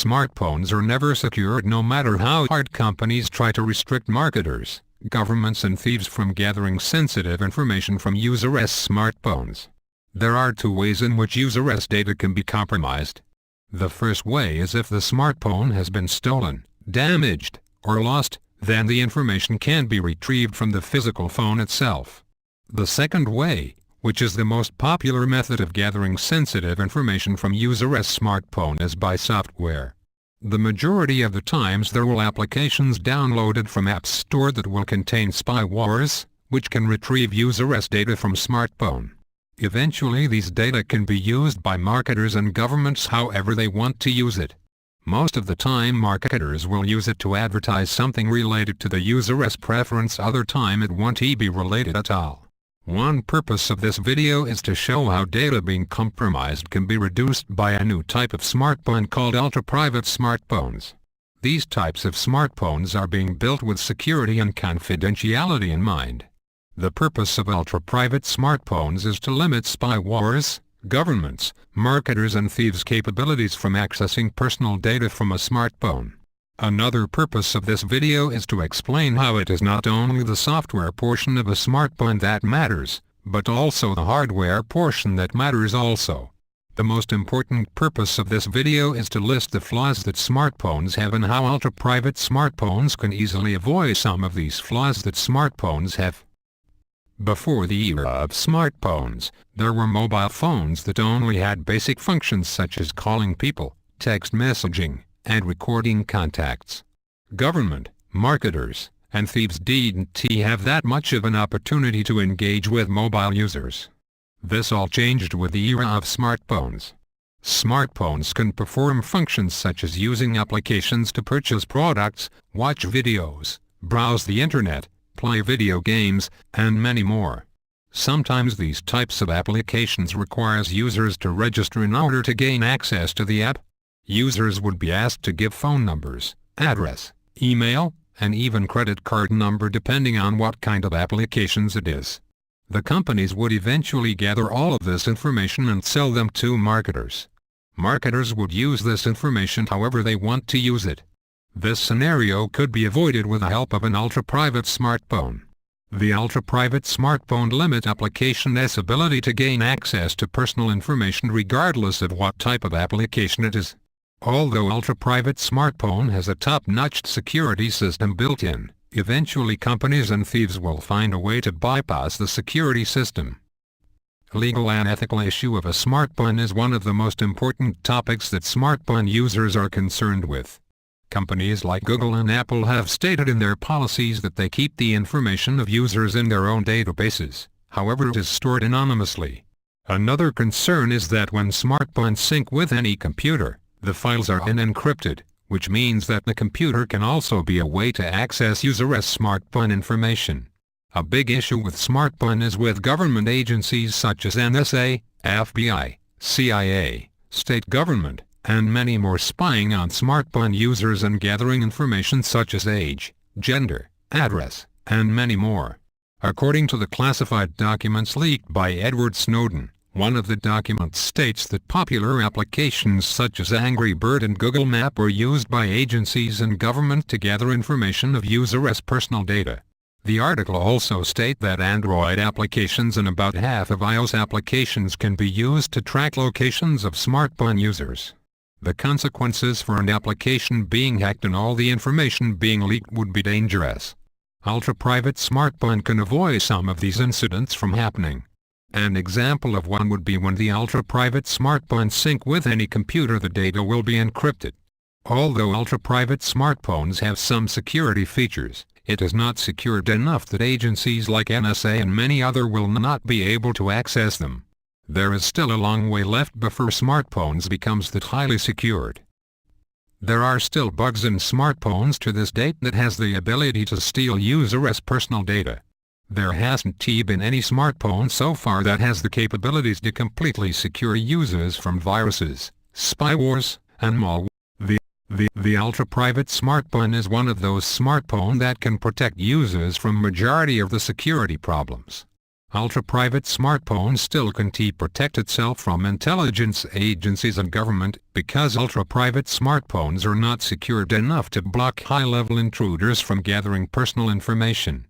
smartphones are never secured no matter how hard companies try to restrict marketers, governments and thieves from gathering sensitive information from users' smartphones. There are two ways in which users' data can be compromised. The first way is if the smartphone has been stolen, damaged, or lost, then the information can be retrieved from the physical phone itself. The second way, which is the most popular method of gathering sensitive information from users' smartphone, is by software. The majority of the times there will applications downloaded from App Store that will contain spywares, which can retrieve users' data from smartphone. Eventually these data can be used by marketers and governments however they want to use it. Most of the time marketers will use it to advertise something related to the user's preference, other time it won't be related at all. One purpose of this video is to show how data being compromised can be reduced by a new type of smartphone called ultra-private smartphones. These types of smartphones are being built with security and confidentiality in mind. The purpose of ultra-private smartphones is to limit spywares, governments, marketers and thieves' capabilities from accessing personal data from a smartphone. Another purpose of this video is to explain how it is not only the software portion of a smartphone that matters, but also the hardware portion that matters also. The most important purpose of this video is to list the flaws that smartphones have and how ultra-private smartphones can easily avoid some of these flaws that smartphones have. Before the era of smartphones, there were mobile phones that only had basic functions such as calling people, text messaging, and recording contacts. Government, marketers, and thieves didn't have that much of an opportunity to engage with mobile users. This all changed with the era of smartphones. Smartphones can perform functions such as using applications to purchase products, watch videos, browse the internet, play video games, and many more. Sometimes these types of applications requires users to register in order to gain access to the app. Users would be asked to give phone numbers, address, email, and even credit card number depending on what kind of applications it is. The companies would eventually gather all of this information and sell them to marketers. Marketers would use this information however they want to use it. This scenario could be avoided with the help of an ultra-private smartphone. The ultra-private smartphone limits application's ability to gain access to personal information regardless of what type of application it is. Although ultra-private smartphone has a top-notch security system built in, eventually companies and thieves will find a way to bypass the security system. Legal and ethical issue of a smartphone is one of the most important topics that smartphone users are concerned with. Companies like Google and Apple have stated in their policies that they keep the information of users in their own databases, however it is stored anonymously. Another concern is that when smartphones sync with any computer, the files are unencrypted, which means that the computer can also be a way to access users' smartphone information. A big issue with smartphone is with government agencies such as NSA, FBI, CIA, state government, and many more spying on smartphone users and gathering information such as age, gender, address, and many more. According to the classified documents leaked by Edward Snowden, one of the documents states that popular applications such as Angry Bird and Google Map were used by agencies and government to gather information of users' personal data. The article also states that Android applications and about half of iOS applications can be used to track locations of smartphone users. The consequences for an application being hacked and all the information being leaked would be dangerous. Ultra-private smartphone can avoid some of these incidents from happening. An example of one would be when the ultra-private smartphone sync with any computer, the data will be encrypted. Although ultra-private smartphones have some security features, it is not secured enough that agencies like NSA and many other will not be able to access them. There is still a long way left before smartphones becomes that highly secured. There are still bugs in smartphones to this date that has the ability to steal users' personal data. There hasn't been any smartphone so far that has the capabilities to completely secure users from viruses, spywares, and malware. The ultra-private smartphone is one of those smartphones that can protect users from majority of the security problems. Ultra-private smartphones still can't protect itself from intelligence agencies and government because ultra-private smartphones are not secured enough to block high-level intruders from gathering personal information.